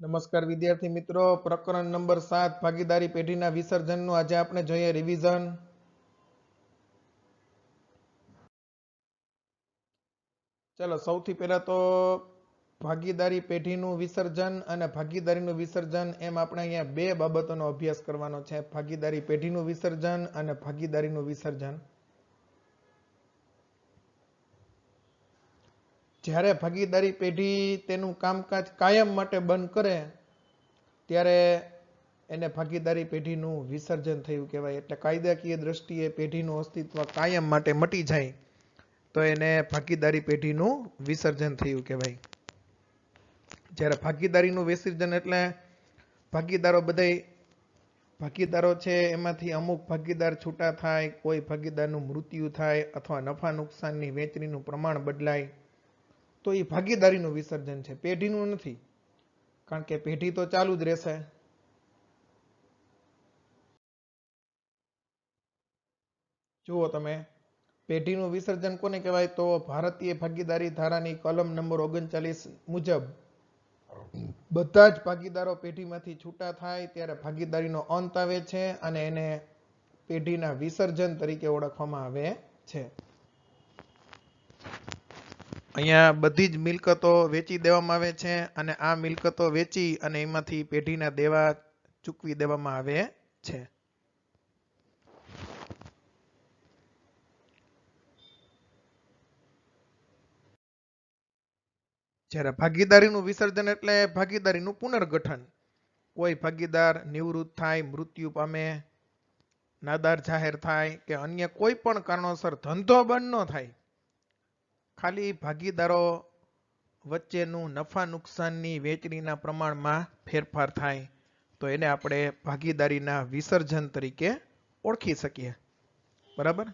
નમસ્કાર વિદ્યાર્થી મિત્રો, પ્રકરણ નંબર 7 ભાગીદારી પેઢીના વિસર્જનનું આજે આપણે જોઈએ રિવિઝન. ચલો સૌથી પહેલા તો ભાગીદારી પેઢીનું વિસર્જન અને ભાગીદારીનું વિસર્જન એમ આપણે અહીંયા બે બાબતોનો અભ્યાસ કરવાનો છે. ભાગીદારી પેઢીનું વિસર્જન અને ભાગીદારીનું વિસર્જન. જ્યારે ભાગીદારી પેઢી તેનું કામકાજ કાયમ માટે બંધ કરે ત્યારે એને ભાગીદારી પેઢીનું વિસર્જન થયું કહેવાય. એટલે કાયદાકીય દ્રષ્ટિએ પેઢીનું અસ્તિત્વ કાયમ માટે મટી જાય તો એને ભાગીદારી પેઢીનું વિસર્જન થયું કહેવાય. જ્યારે ભાગીદારીનું વિસર્જન એટલે ભાગીદારો છે એમાંથી અમુક ભાગીદાર છૂટા થાય, કોઈ ભાગીદારનું મૃત્યુ થાય અથવા નફા નુકસાનની વહેંચણીનું પ્રમાણ બદલાય તો એ ભાગીદારીનું વિસર્જન છે, પેઢીનું નથી. કારણ કે પેઢી તો ચાલુ જ રહેશે. જુઓ તમે, પેઢીનું વિસર્જન કોને કહેવાય? તો ભારતીય ભાગીદારી ધારાની કલમ નંબર 39 મુજબ બધા જ ભાગીદારો પેઢીમાંથી છૂટા થાય ત્યારે ભાગીદારીનો અંત આવે છે અને એને પેઢીના વિસર્જન તરીકે ઓળખવામાં આવે છે. અહીંયા બધી જ મિલકતો વેચી દેવામાં આવે છે અને આ મિલકતો વેચી અને એમાંથી પેઢીના દેવા ચૂકવી દેવામાં આવે છે. જ્યારે ભાગીદારીનું વિસર્જન એટલે ભાગીદારીનું પુનર્ગઠન. કોઈ ભાગીદાર નિવૃત્ત થાય, મૃત્યુ પામે, નાદાર જાહેર થાય કે અન્ય કોઈ પણ કારણોસર ધંધો બંધ ન થાય, ખાલી ભાગીદારો વચ્ચેનું નફા નુકસાનની વહેંચણીના પ્રમાણમાં ફેરફાર થાય તો એને આપણે ભાગીદારીના વિસર્જન તરીકે ઓળખી શકીએ. બરાબર?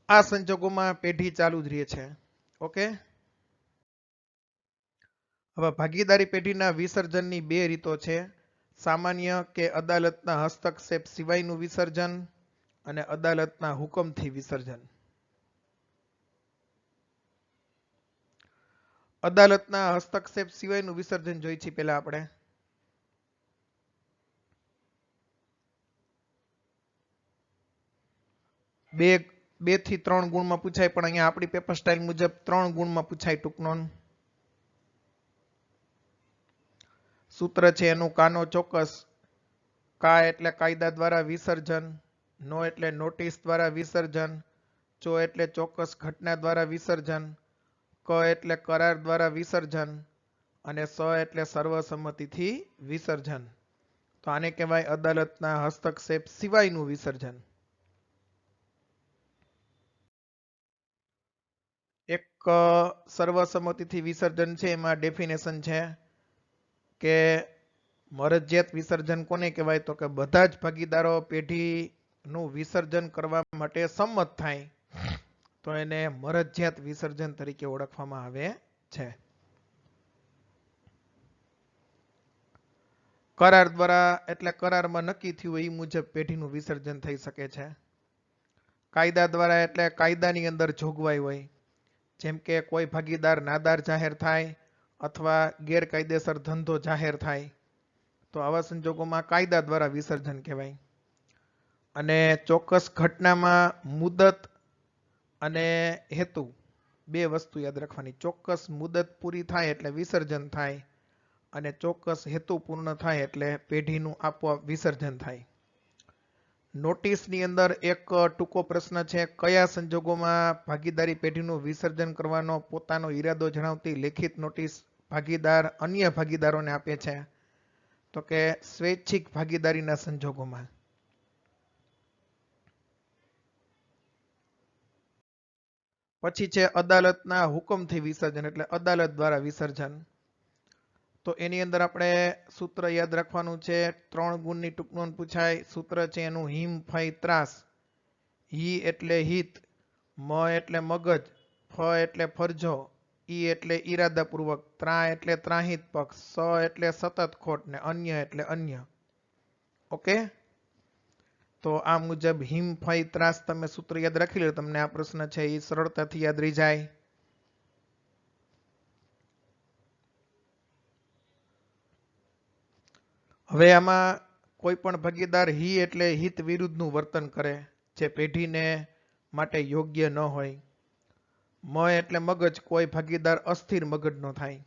આ સંજોગોમાં પેઢી ચાલુ જ રહે છે. ઓકે, હવે ભાગીદારી પેઢીના વિસર્જનની બે રીતો છે: સામાન્ય કે અદાલતના હસ્તક્ષેપ સિવાયનું વિસર્જન અને અદાલતના હુકમથી વિસર્જન. અદાલતના હસ્તક્ષેપ સિવાયનું વિસર્જન જોઈ છે પેલા આપણે. બે થી 3 ગુણમાં પૂછાય, પણ અહીંયા આપણી પેપર સ્ટાઇલ મુજબ 3 ગુણમાં પૂછાય. ટૂંક નોંધ સૂત્ર છે એનું: કાનો ચોક્કસ. કા એટલે કાયદા દ્વારા વિસર્જન, નો એટલે નોટિસ દ્વારા વિસર્જન, ચો એટલે ચોક્કસ ઘટના દ્વારા વિસર્જન, ક એટલે કરાર દ્વારા વિસર્જન અને સ એટલે સર્વસંમતિથી વિસર્જન. તો આને કહેવાય અદાલતના હસ્તક્ષેપ સિવાયનું વિસર્જન. એક સર્વસંમતિથી વિસર્જન છે, એમાં ડેફિનેશન છે કે મરજિયાત વિસર્જન કોને કહેવાય? તો કે બધા જ ભાગીદારો પેઢીનું વિસર્જન કરવા માટે સંમત થાય તો એને મરજિયાત વિસર્જન તરીકે ઓળખવામાં આવે છે. કરાર દ્વારા એટલે કરારમાં નક્કી થયું એ મુજબ પેઢીનું વિસર્જન થઈ શકે છે. કાયદા દ્વારા એટલે કાયદાની અંદર જોગવાઈ હોય, જેમ કે કોઈ ભાગીદાર નાદાર જાહેર થાય અથવા ગેરકાયદેસર ધંધો જાહેર થાય તો આવા સંજોગોમાં કાયદા દ્વારા વિસર્જન કહેવાય. અને ચોક્કસ ઘટનામાં મુદત અને હેતુ બે વસ્તુ યાદ રાખવાની. ચોક્કસ મુદત પૂરી થાય એટલે વિસર્જન થાય અને ચોક્કસ હેતુ પૂર્ણ થાય એટલે પેઢીનું આપોઆપ વિસર્જન થાય. નોટિસની અંદર એક ટૂંકો પ્રશ્ન છે: કયા સંજોગોમાં ભાગીદારી પેઢીનું વિસર્જન કરવાનો પોતાનો ઈરાદો જણાવતી લેખિત નોટિસ ભાગીદાર અન્ય ભાગીદારોને આપે છે? તો કે સ્વૈચ્છિક ભાગીદારીના સંજોગોમાં. પછી છે અદાલતના હુકમથી વિસર્જન, એટલે અદાલત દ્વારા વિસર્જન. તો એની અંદર આપણે સૂત્ર યાદ રાખવાનું છે. 3 ગુણની ટૂંક નોંધ પૂછાય. સૂત્ર છે એનું: હિમ ફઈ ત્રાસ. હી એટલે હિત, મ એટલે મગજ, ફ એટલે ફરજો, ઈ એટલે ઈરાદાપૂર્વક, ત્રા એટલે ત્રાહિત પક્ષ, સ એટલે સતત ખોટ ને અન્ય એટલે અન્ય. ઓકે, તો આ મુજબ હિમ ફઈ ત્રાસ તમે સૂત્ર યાદ રાખી લો, તમને આ પ્રશ્ન છે એ સરળતાથી યાદ રહી જાય. હવે આમાં કોઈ પણ ભાગીદાર હી એટલે હિત વિરુદ્ધનું વર્તન કરે જે પેઢીને માટે યોગ્ય ન હોય. મ એટલે મગજ, કોઈ ભાગીદાર અસ્થિર મગજનો થાય.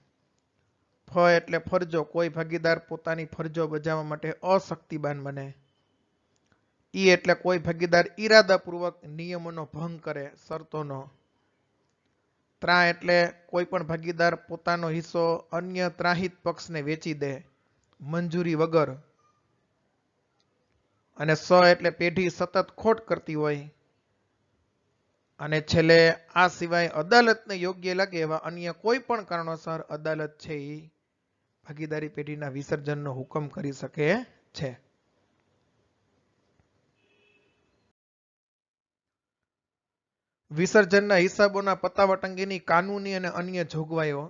ફ એટલે ફરજો, કોઈ ભાગીદાર પોતાની ફરજો બજાવવા માટે અશક્તિમાન બને. ઈ એટલે કોઈ ભાગીદાર ઈરાદાપૂર્વક નિયમોનો ભંગ કરે, શરતોનો. ત્રા એટલે કોઈ પણ ભાગીદાર પોતાનો હિસ્સો અન્ય ત્રાહિત પક્ષને વેચી દે મંજૂરી વગર. અને સ એટલે પેઢી સતત ખોટ કરતી હોય. અને છેલ્લે આ સિવાય અદાલતને યોગ્ય લાગે એવા અન્ય કોઈ પણ કારણોસર અદાલત છે એ ભાગીદારી પેઢીના વિસર્જનનો હુકમ કરી શકે છે. વિસર્જનના હિસાબોના પતાવટ અંગેની કાનૂની અને અન્ય જોગવાઈઓ.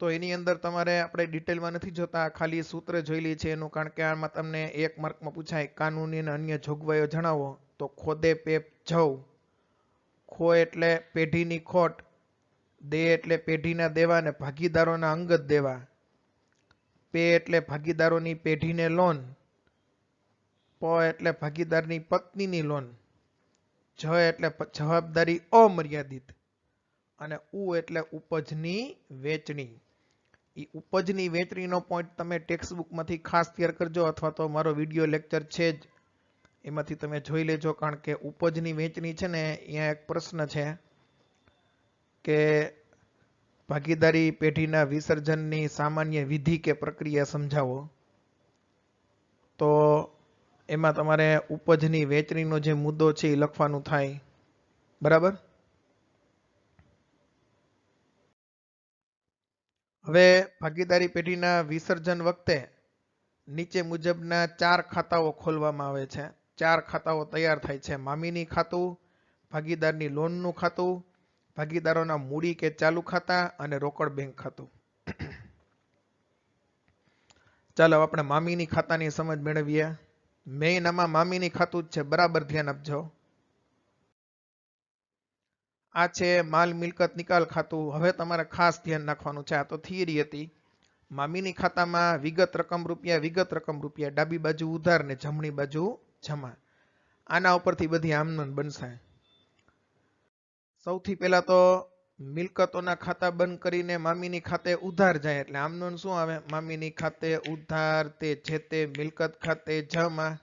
તો એની અંદર તમારે આપણે ડિટેલમાં નથી જોતા, ખાલી સૂત્ર જોઈ લી છે એનું, કારણ કે આમાં તમને 1 માર્કમાં પૂછાય કાનૂની અને અન્ય જોગવાઈઓ જણાવો. તો ખોદે પેપ જવ. ખો એટલે પેઢીની ખોટ, દે એટલે પેઢીના દેવા અને ભાગીદારોના અંગત દેવા, પે એટલે ભાગીદારોની પેઢીને લોન, પ એટલે ભાગીદારની પત્નીની લોન, જ એટલે જવાબદારી અમર્યાદિત, અને ઉ એટલે ઉપજની વેચણી. એ ઉપજની વેચણીનો પોઈન્ટ તમે ટેક્સ્ટ બુકમાંથી ખાસ તૈયાર કરજો, અથવા તો મારો વિડીયો લેક્ચર છે જ એમાંથી તમે જોઈ લેજો, કારણ કે ઉપજની વેચણી છે ને, અહીંયા એક પ્રશ્ન છે કે ભાગીદારી પેઢીના વિસર્જનની સામાન્ય વિધિ કે પ્રક્રિયા સમજાવો. તો એમાં તમારે ઉપજની વેચણીનો જે મુદ્દો છે એ લખવાનું થાય. બરાબર. હવે ભાગીદારી પેઢીના વિસર્જન વખતે નીચે મુજબના 4 ખાતાઓ ખોલવામાં આવે છે. 4 ખાતાઓ તૈયાર થાય છે. મામીની ખાતું, ભાગીદારની લોનનું ખાતું, ભાગીદારોના મૂડી કે ચાલુ ખાતા અને રોકડ બેંક ખાતું. ચાલો આપણે મામીની ખાતાની સમજ મેળવીએ. મેઇન આમાં મામીની ખાતું જ છે, બરાબર ધ્યાન આપજો. આ છે માલ મિલકત નિકાલ ખાતું. હવે તમારે ખાસ ધ્યાન રાખવાનું છે, આ તો થિયરી હતી. મામીની ખાતામાં વિગત રકમ રૂપિયા, ડાબી બાજુ ઉધાર ને જમણી બાજુ જમા. આના ઉપરથી બધી આમનોંધ બનશે. સૌથી પહેલા તો મિલકતોના ખાતા બંધ કરીને મામીની ખાતે ઉધાર જાય, એટલે આમનોંધ શું આવે? મામીની ખાતે ઉધાર તે જે તે મિલકત ખાતે જમા.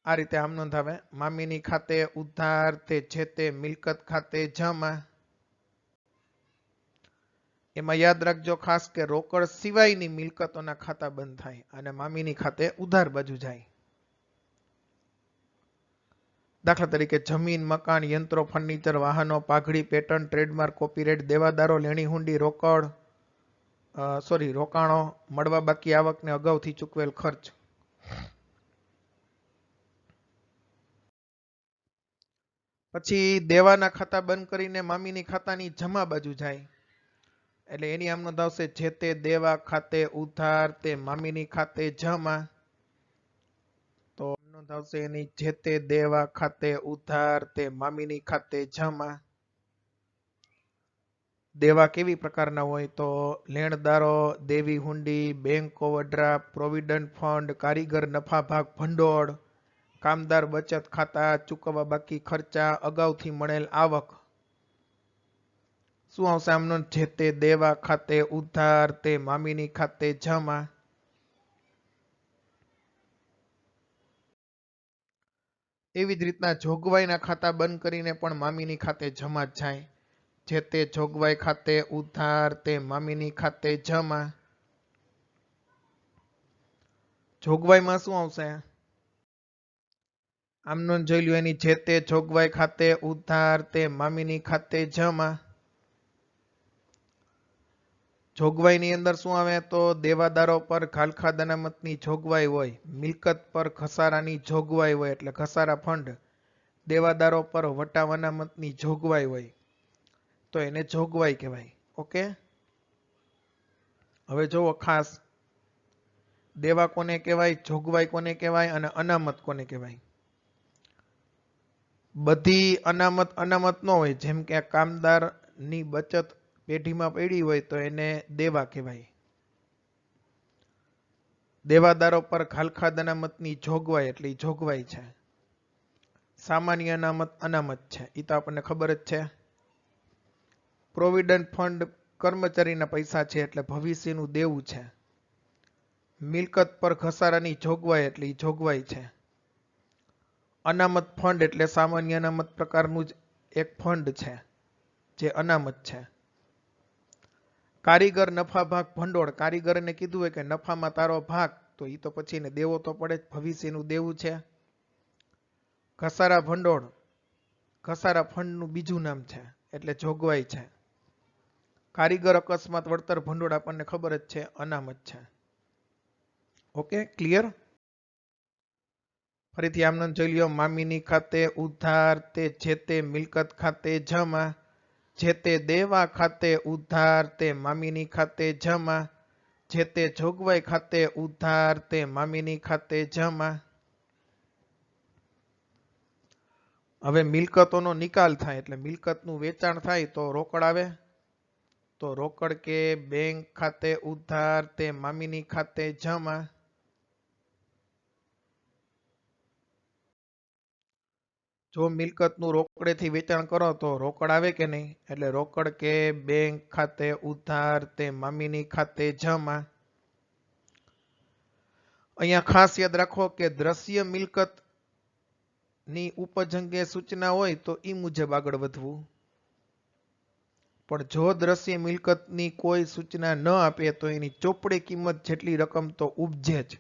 આ રીતે આમનોંધ આવે. મામીની ખાતે ઉધાર તે જે તે મિલકત ખાતે જમા. એમાં યાદ રાખજો ખાસ કે રોકડ સિવાયની મિલકતોના ખાતા બંધ થાય અને મામીની ખાતે ઉધાર બાજુ જાય. દાખલા તરીકે જમીન, મકાન, યંત્રો, ફર્નિચર, વાહનો, પાઘડી, પેટર્ન, ટ્રેડમાર્ક, કોપીરાઇટ, દેવાદારો, લેણી હુંડી, રોકાણો, મળવા બાકી આવક ને અગાઉથી ચૂકવેલ ખર્ચ. પછી દેવાના ખાતા બંધ કરીને મામીની ખાતાની જમા બાજુ જાય, એટલે એની આમ નોંધ આવશે જે તે દેવા ખાતે ઉધાર તે મામીની ખાતે જમા. તો નોંધ આવશે એની જે તે દેવા ખાતે ઉધાર તે મામીની ખાતે જમા. દેવા કેવી પ્રકારના હોય? તો લેણદારો, દેવી હુંડી, બેંક ઓવરડ્રાફ્ટ, પ્રોવિડન્ટ ફંડ, કારીગર નફા ભાગ ભંડોળ, કામદાર બચત ખાતા, ચૂકવવા બાકી ખર્ચા, અગાઉથી મળેલ આવક. શું આવશે આમનો? જે તે દેવા ખાતે ઉધાર તે મામીની ખાતે જમા. એવી જ રીતના જોગવાઈના ખાતા બંધ કરીને પણ મામીની ખાતે જમા જ જાય. જે તે જોગવાઈ ખાતે ઉધાર તે મામીની ખાતે જમા. જોગવાઈમાં શું આવશે? આમનો જોઈ લ્યો, એની જે તે જોગવાઈ ખાતે ઉધાર તે મામીની ખાતે જમા. જોગવાઈની અંદર શું આવે? તો દેવાદારો પર ખાલખા અનામતની જોગવાઈ હોય, મિલકત પર ઘસારાની જોગવાઈ હોય એટલે ઘસારા ફંડ, દેવાદારો પર વટાવ અનામતની જોગવાઈ હોય તો એને જોગવાઈ કહેવાય. ઓકે. હવે જોવો ખાસ, દેવા કોને કહેવાય, જોગવાઈ કોને કહેવાય અને અનામત કોને કહેવાય? બધી અનામત ન હોય, જેમ કે કામદારની બચત પેઢીમાં પડી હોય તો એને દેવા કહેવાય. દેવાદારો પર ખાલખાદ અનામતની જોગવાઈ એટલે ઈ જોગવાઈ છે. સામાન્ય અનામત અનામત છે, એ તો આપણને ખબર જ છે. પ્રોવિડન્ટ ફંડ કર્મચારીના પૈસા છે એટલે ભવિષ્યનું દેવું છે. મિલકત પર ઘસારાની જોગવાઈ એટલે ઈ જોગવાઈ છે. અનામત ફંડ એટલે સામાન્ય અનામત પ્રકારનું જ એક ફંડ છે જે અનામત છે. કારીગર નફા ભાગ ભંડોળ, કારીગરને કીધું હોય કે નફામાં તારો ભાગ, તો એ તો પછી એને દેવો તો પડે જ, ભવિષ્યનું દેવું છે. ઘસારા ભંડોળ, ઘસારા ફંડનું બીજું નામ છે એટલે જોગવાઈ છે. કારીગર અકસ્માત વળતર ભંડોળ આપણને ખબર જ છે, અનામત છે. Okay, clear? ફરીથી આમનો જોઈ લ્યો. મામીની ખાતે ઉધાર તે જે તે મિલકત ખાતે જમા, જે તે દેવા ખાતે ઉધાર તે મામીની ખાતે જમા, જે તે જોગવાઈ ખાતે ઉધાર તે મામીની ખાતે જમા. હવે મિલકતોનો નિકાલ થાય એટલે મિલકતનું વેચાણ થાય તો રોકડ આવે. તો રોકડ કે બેંક ખાતે ઉધાર તે મામીની ખાતે જમા. જો મિલકતનું રોકડેથી વેચાણ કરો તો રોકડ આવે કે નહીં? એટલે રોકડ કે બેંક ખાતે ઉધાર તે મામીની ખાતે જમા. અહીંયા ખાસ યાદ રાખો કે દ્રશ્ય મિલકત ની ઉપજ અંગે સૂચના હોય તો ઈ મુજબ આગળ વધવું. પણ જો દ્રશ્ય મિલકતની કોઈ સૂચના ન આપે તો એની ચોપડી કિંમત જેટલી રકમ તો ઉપજે જ.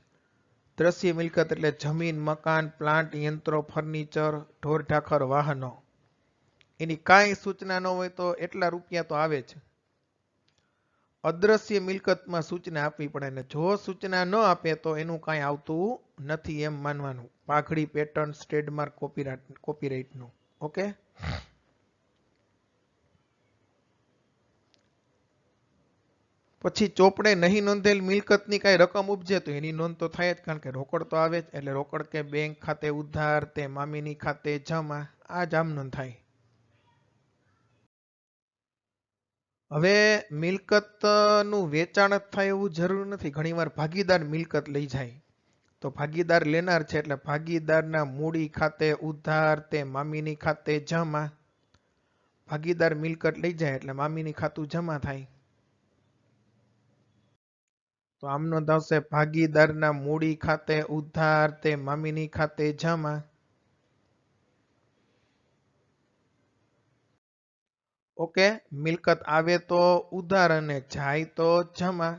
દ્રશ્ય મિલકત એટલે જમીન, મકાન, પ્લાન્ટ, યંત્રો, ફર્નિચર, ઢોર ઢાખર, વાહનો. એની કાંઈ સૂચના ન હોય તો એટલા રૂપિયા તો આવે જ. અદ્રશ્ય મિલકતમાં સૂચના આપવી પડે ને જો સૂચના ન આપે તો એનું કાંઈ આવતું નથી એમ માનવાનું. પાઘડી, પેટર્ન, ટ્રેડમાર્ક, કોપીરાઇટનું. ઓકે, પછી ચોપડે નહીં નોંધેલ મિલકતની કાંઈ રકમ ઉપજે તો એની નોંધ તો થાય જ, કારણ કે રોકડ તો આવે જ. એટલે રોકડ કે બેંક ખાતે ઉધાર તે મામીની ખાતે જમા, આ જ આમ નોંધ થાય. હવે મિલકતનું વેચાણ જ થાય એવું જરૂર નથી. ઘણીવાર ભાગીદાર મિલકત લઈ જાય તો ભાગીદાર લેનાર છે એટલે ભાગીદારના મૂડી ખાતે ઉધાર તે મામીની ખાતે જમા. ભાગીદાર મિલકત લઈ જાય એટલે મામીની ખાતું જમા થાય. તો આમ નોંધ આવશે ભાગીદારના મૂડી ખાતે ઉધાર તે મામીની ખાતે જમા. ઓકે, મિલકત આવે તો ઉધાર અને જાય તો જમા.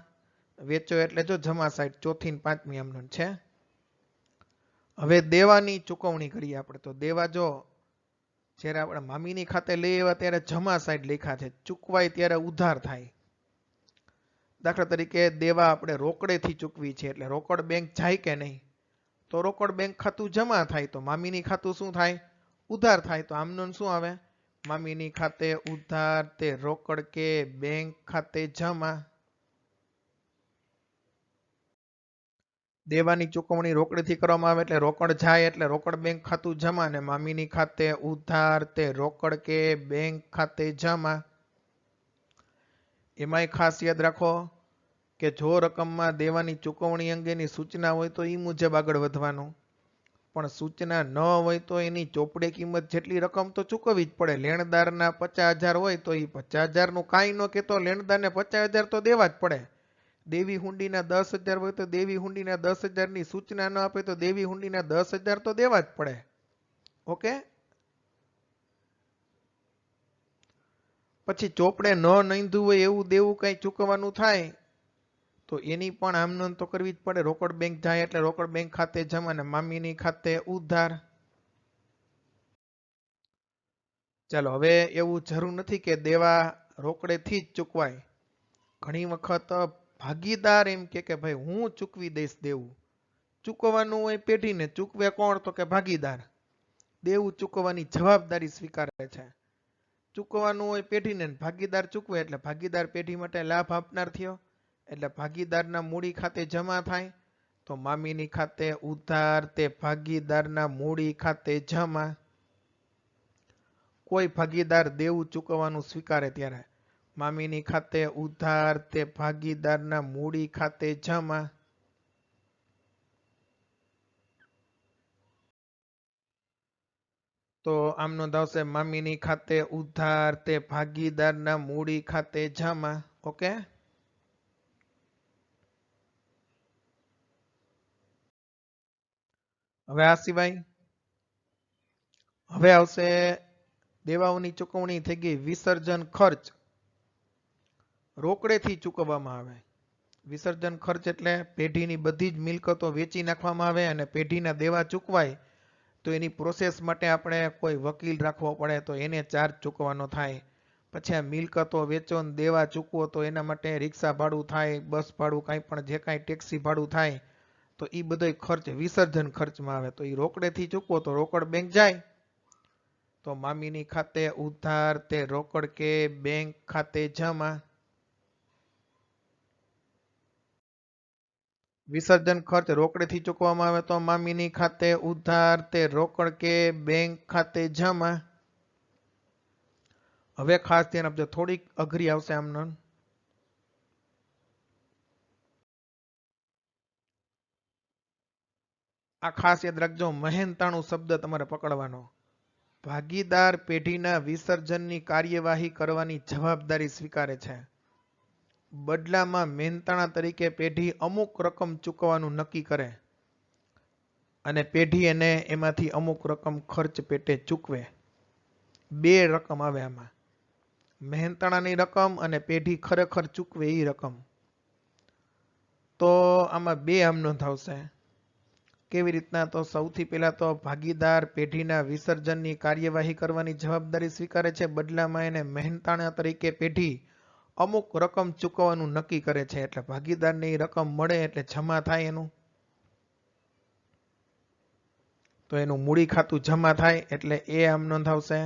વેચો એટલે જો જમા સાઈડ, ચોથી ને પાંચમી આમ નોંધ છે. હવે દેવાની ચૂકવણી કરીએ આપણે. તો દેવા જો જ્યારે આપણે મામીની ખાતે લઈ આવ્યા ત્યારે જમા સાઈડ લખ્યા છે, ચૂકવાય ત્યારે ઉધાર થાય. દાખલા તરીકે દેવા આપણે રોકડેથી ચૂકવી છે એટલે રોકડ બેંક જાય કે નહીં? તો રોકડ બેંક ખાતું જમા થાય તો મામીની ખાતું શું થાય? ઉધાર થાય. તો આમનું શું આવે? મામીની ખાતે ઉધાર તે રોકડ કે બેંક ખાતે જમા. દેવાની ચૂકવણી રોકડેથી કરવામાં આવે એટલે રોકડ જાય એટલે રોકડ બેંક ખાતું જમા, ને મામીની ખાતે ઉધાર તે રોકડ કે બેંક ખાતે જમા. એમાંય ખાસ યાદ રાખો કે જો રકમમાં દેવાની ચૂકવણી અંગેની સૂચના હોય તો એ મુજબ આગળ વધવાનું. પણ સૂચના ન હોય તો એની ચોપડે કિંમત જેટલી રકમ તો ચૂકવવી જ પડે. લેણદારના 50,000 હોય તો એ 50,000 નું કાંઈ ન કહેતો લેણદારને 50,000 તો દેવા જ પડે. દેવી હુંડીના 10,000 હોય તો દેવી હુંડીના 10,000 ની સૂચના ન આપે તો દેવી હુંડીના 10,000 તો દેવા જ પડે. ઓકે, પછી ચોપડે ન નોંધ્યું હોય એવું દેવું કઈ ચૂકવવાનું થાય તો એની પણ આમ નોંધ તો કરવી જ પડે. રોકડ બેંક જાય એટલે રોકડ બેંક ખાતે જમા ને મામીની ખાતે ઉધાર. ચાલો, હવે એવું જરૂર નથી કે દેવા રોકડેથી જ ચૂકવાય. ઘણી વખત ભાગીદાર એમ કે ભાઈ હું ચૂકવી દઈશ દેવું. ચૂકવવાનું હોય પેઢીને, ચૂકવે કોણ? તો કે ભાગીદાર. દેવું ચૂકવવાની જવાબદારી સ્વીકારે છે. ચૂકવવાનું હોય પેઢીને, ભાગીદાર ચૂકવે એટલે ભાગીદાર પેઢી માટે લાભ આપનાર થયો. એટલે ભાગીદારના મૂડી ખાતે જમા થાય તો મામીની ખાતે ઉધાર તે ભાગીદારના મૂડી ખાતે જમા. કોઈ ભાગીદાર દેવું ચૂકવવાનું સ્વીકારે ત્યારે મામીની ખાતે ઉધાર તે ભાગીદારના મૂડી ખાતે જમા. તો આમ નોંધાવશે મામીની ખાતે ઉધાર તે ભાગીદારના મૂડી ખાતે જમા. ઓકે. હવે આ સિવાય હવે આવશે દેવાઓની ચૂકવણી થઈ ગઈ. વિસર્જન ખર્ચ રોકડેથી ચૂકવવામાં આવે. વિસર્જન ખર્ચ એટલે પેઢીની બધી જ મિલકતો વેચી નાખવામાં આવે અને પેઢીના દેવા ચૂકવાય તો એની પ્રોસેસ માટે આપણે કોઈ વકીલ રાખવો પડે તો એને ચાર્જ ચૂકવવાનો થાય. પછી આ મિલકતો વેચો ને દેવા ચૂકવો તો એના માટે રિક્ષા ભાડું થાય, બસ ભાડું, કાંઈ પણ જે કાંઈ ટેક્સી ભાડું થાય તો એ બધો ખર્ચ વિસર્જન ખર્ચમાં આવે. તો એ રોકડેથી ચૂકવો તો રોકડ બેંક જાય. તો મામીની ખાતે ઉધાર તે રોકડ કે બેંક ખાતે જમા. વિસર્જન ખર્ચ રોકડેથી ચૂકવવામાં આવે તો મામીની ખાતે ઉધાર તે રોકડ કે બેંક ખાતે જમા. હવે ખાસ ધ્યાન આપજો, થોડીક અઘરી આવશે આમનો. આ ખાસ યાદ રાખજો, મહેનતાણું શબ્દ તમારે પકડવાનો. ભાગીદાર પેઢીના વિસર્જનની કાર્યવાહી કરવાની જવાબદારી સ્વીકારે છે. બદલામાં મહેનતાણા તરીકે પેઢી અમુક રકમ ચૂકવવાનું નક્કી કરે અને પેઢી એને એમાંથી અમુક રકમ ખર્ચ પેટે ચૂકવે. બે રકમ આવે આમાં, મહેનતાણાની રકમ અને પેઢી ખરેખર ચૂકવે એ રકમ. તો આમાં બે આમ નોંધાવશે. કેવી રીતના? તો સૌથી પહેલા તો ભાગીદાર પેઢીના વિસર્જનની કાર્યવાહી કરવાની જવાબદારી સ્વીકારે છે. બદલામાં એને મહેનતાણા તરીકે પેઢી અમુક રકમ ચૂકવવાનું નક્કી કરે છે. એટલે ભાગીદારને એ રકમ મળે એટલે જમા થાય એનું. તો એનું મૂડી ખાતું જમા થાય એટલે એ આમ નોંધાવશે.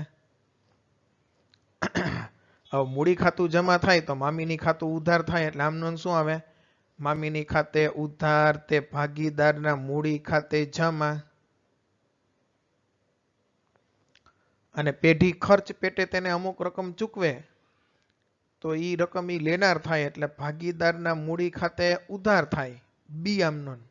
હવે મૂડી ખાતું જમા થાય તો મામીની ખાતું ઉધાર થાય એટલે આમ નોંધ શું આવે? મામીની ખાતે ઉધાર તે ભાગીદારના મૂડી ખાતે જમા. અને પેઢી ખર્ચ પેટે તેને અમુક રકમ ચૂકવે તો ઈ રકમ ઈ લેનાર થાય એટલે ભાગીદારના મૂડી ખાતે ઉધાર થાય. બી આમ નોંધ.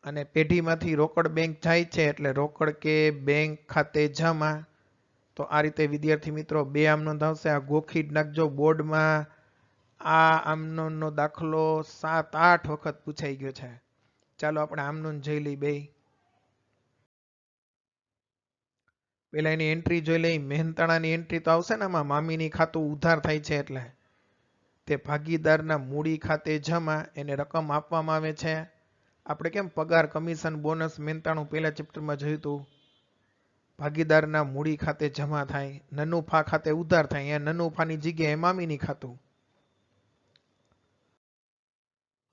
અને પેઢીમાંથી રોકડ બેંક જાય છે એટલે રોકડ કે બેંક ખાતે જમા. તો આ રીતે વિદ્યાર્થી મિત્રો બે આમ નોંધ આવશે. આ ગોખી જ નાખજો બોર્ડમાં. આ આમનોંધનો દાખલો 7-8 વખત પૂછાઈ ગયો છે. ચાલો આપણે આમનોંધ જોઈ લઈ બે. પેલા એની એન્ટ્રી જોઈ લઈ. મહેનતાણાની એન્ટ્રી તો આવશે ને આમાં, મામીની ખાતું ઉધાર થાય છે એટલે તે ભાગીદારના મૂડી ખાતે જમા. એને રકમ આપવામાં આવે છે. આપણે કેમ પગાર, કમિશન, બોનસ, મહેનતાણું પહેલા ચેપ્ટરમાં જોયું હતું. ભાગીદારના મૂડી ખાતે જમા થાય. નનુફા ખાતે ઉધાર થાય. અહીંયા નનુફાની જગ્યાએ મામીની ખાતું.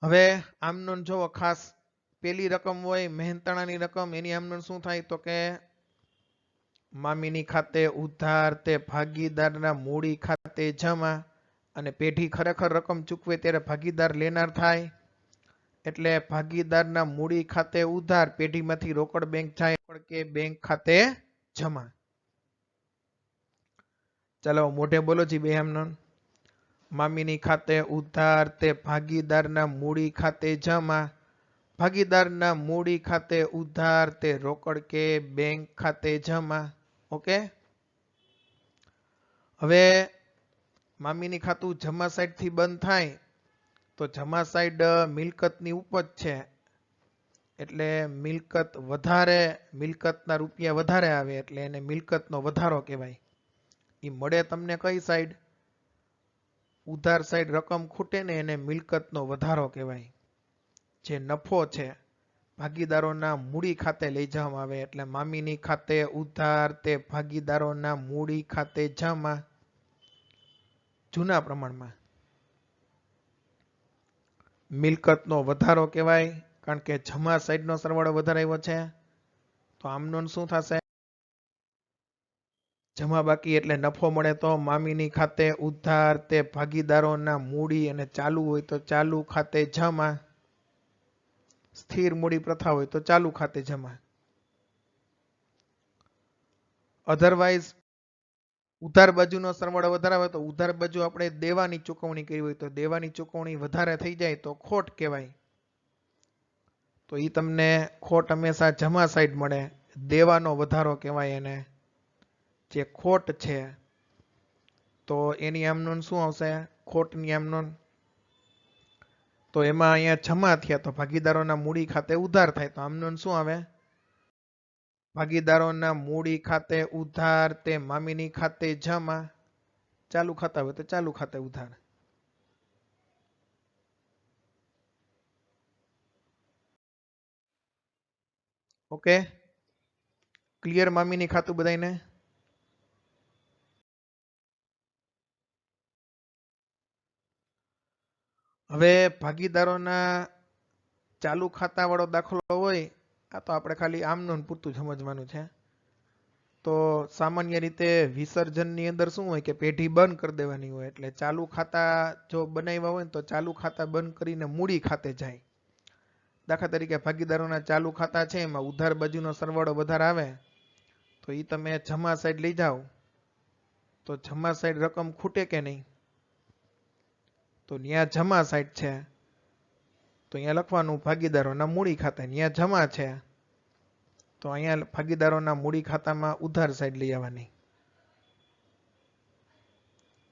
હવે આમનોંધ જોવો ખાસ. પેલી રકમ હોય મહેનતાણાની રકમ, એની આમનોંધ શું થાય? તો કે મામીની ખાતે ઉધાર તે ભાગીદારના મૂડી ખાતે જમા. અને પેઢી ખરેખર રકમ ચૂકવે ત્યારે ભાગીદાર લેનાર થાય એટલે ભાગીદારના મૂડી ખાતે ઉધાર, પેઢીમાંથી રોકડ બેંક જાય કે બેંક ખાતે જમા. ચાલો મોઢે બોલો જી બે આમનોંધ. મામીની ખાતે ઉધાર તે ભાગીદારના મૂડી ખાતે જમા. ભાગીદારના મૂડી ખાતે ઉધાર તે રોકડ કે બેંક ખાતે જમા. ઓકે. હવે મામીની ખાતું જમા સાઈડ થી બંધ થાય તો જમા સાઈડ મિલકતની ઉપજ છે એટલે મિલકત વધારે, મિલકતના રૂપિયા વધારે આવે એટલે એને મિલકતનો વધારો કહેવાય. એ મળે તમને કઈ સાઈડ? ઉધાર સાઈડ રકમ ખૂટે ને એને મિલકતનો વધારો કહેવાય. જે નફો છે ભાગીદારોના મૂડી ખાતે લઈ જવામાં આવે એટલે મામીની ખાતે ઉધાર તે ભાગીદારોના મૂડી ખાતે જમા. જૂના પ્રમાણમાં મિલકતનો વધારો કહેવાય કારણ કે જમા સાઈડનો સરવાળો વધારે આવ્યો છે. તો આમનો શું થશે? જમા બાકી એટલે નફો મળે તો મામીની ખાતે ઉધાર તે ભાગીદારોના મૂડી, અને ચાલુ હોય તો ચાલુ ખાતે જમા. સ્થિર મૂડી પ્રથા હોય તો ચાલુ ખાતે જમા. અધરવાઇઝ ઉધાર બાજુનો સરવાળો વધારે આવે તો ઉધાર બાજુ આપણે દેવાની ચૂકવણી કરી હોય તો દેવાની ચૂકવણી વધારે થઈ જાય તો ખોટ કહેવાય. તો એ તમને ખોટ હંમેશા જમા સાઈડ મળે. દેવાનો વધારો કહેવાય એને. જે ખોટ છે તો એની આમનોન શું આવશે? ખોટની આમનોન. તો એમાં અહીંયા જમા થયા તો ભાગીદારોના મૂડી ખાતે ઉધાર થાય તો આમનોન શું આવે? ભાગીદારોના મૂડી ખાતે ઉધાર તે મામીની ખાતે જમા. ચાલુ ખાતા હોય તો ચાલુ ખાતે ઉધાર. ઓકે, ક્લિયર મામીની ખાતું બધાને? હવે ભાગીદારોના ચાલુ ખાતા વાળો દાખલો હોય આ તો આપણે ખાલી આમનું પૂરતું સમજવાનું છે. તો સામાન્ય રીતે વિસર્જનની અંદર શું હોય કે પેઢી બંધ કરી દેવાની હોય એટલે ચાલુ ખાતા જો બનાવ્યા હોય તો ચાલુ ખાતા બંધ કરીને મૂડી ખાતે જાય. દાખલા તરીકે ભાગીદારોના ચાલુ ખાતા છે એમાં ઉધાર બાજુનો સરવાળો વધારે આવે તો એ તમે જમા સાઈડ લઈ જાઓ તો જમા સાઈડ રકમ ખૂટે કે નહીં? તો ત્યાં જમા સાઈડ છે તો અહીંયા લખવાનું ભાગીદારોના મૂડી ખાતે. ત્યાં જમા છે તો અહીંયા ભાગીદારોના મૂડી ખાતામાં ઉધાર સાઈડ લઈ આવવાની.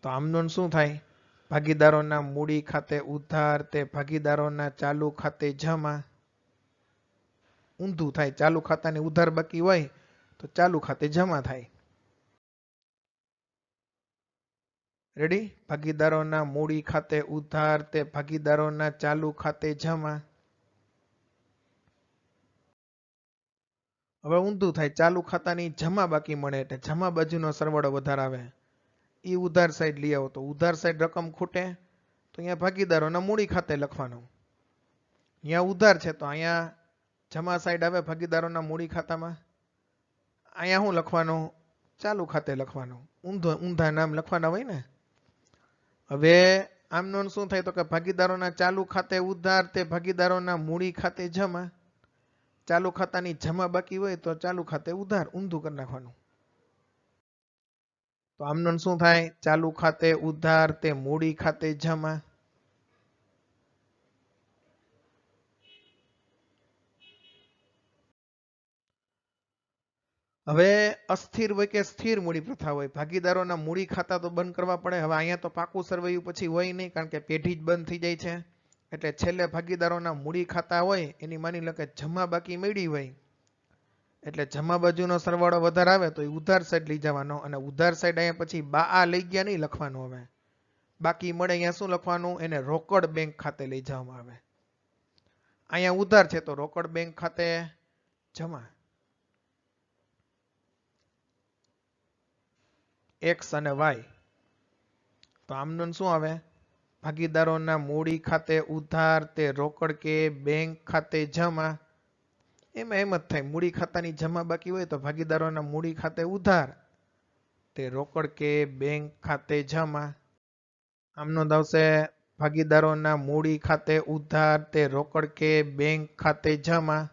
તો આમનું શું થાય? ભાગીદારોના મૂડી ખાતે ઉધાર તે ભાગીદારોના ચાલુ ખાતે જમા. ઊંધું થાય. ચાલુ ખાતાની ઉધાર બાકી હોય તો ચાલુ ખાતે જમા થાય. રેડી? ભાગીદારોના મૂડી ખાતે ઉધાર તે ભાગીદારોના ચાલુ ખાતે જમા. હવે ઊંધું થાય. ચાલુ ખાતાની જમા બાકી મળે એટલે જમા બાજુનો સરવાળો વધારે આવે. એ ઉધાર સાઈડ લઈ આવો તો ઉધાર સાઈડ રકમ ખૂટે તો અહીંયા ભાગીદારોના મૂડી ખાતે લખવાનું. અહીંયા ઉધાર છે તો અહીંયા જમા સાઈડ આવે ભાગીદારોના મૂડી ખાતામાં. અહીંયા શું લખવાનું? ચાલુ ખાતે લખવાનું. ઊંધા નામ લખવાના હોય ને. હવે આમનો શું થાય તો કે ભાગીદારોના ચાલુ ખાતે ઉધાર તે ભાગીદારોના મૂડી ખાતે જમા. ચાલુ ખાતાની જમા બાકી હોય તો ચાલુ ખાતે ઉધાર. ઊંધું કરી નાખવાનું. તો આમનો શું થાય? ચાલુ ખાતે ઉધાર તે મૂડી ખાતે જમા. હવે અસ્થિર હોય કે સ્થિર મૂડી પ્રથા હોય. ભાગીદારોના મૂડી ખાતા તો બંધ કરવા પડે. હવે અહીંયા તો પાકું સરવૈયું પછી હોય નહીં કારણ કે પેઢી જ બંધ થઈ જાય છે. એટલે છેલ્લે ભાગીદારોના મૂડી ખાતા હોય એની માની લો કે જમા બાકી મળી હોય એટલે જમા બાજુનો સરવાળો વધારે આવે તો એ ઉધાર સાઈડ લઈ જવાનો અને ઉધાર સાઈડ અહીંયા પછી બા લઈ ગયા નહીં લખવાનું. હવે બાકી મળે અહીંયા શું લખવાનું? એને રોકડ બેંક ખાતે લઈ જવામાં આવે. અહીંયા ઉધાર છે તો રોકડ બેંક ખાતે જમા. એક્સ અને વાય. તો આમનું શું આવે? ભાગીદારોના મૂડી ખાતે ઉધાર તે રોકડ કે બેંક ખાતે જમા. એમાં એમ જ થાય. મૂડી ખાતાની જમા બાકી હોય તો ભાગીદારોના મૂડી ખાતે ઉધાર તે રોકડ કે બેંક ખાતે જમા. આમનો આવશે ભાગીદારોના મૂડી ખાતે ઉધાર તે રોકડ કે બેંક ખાતે જમા.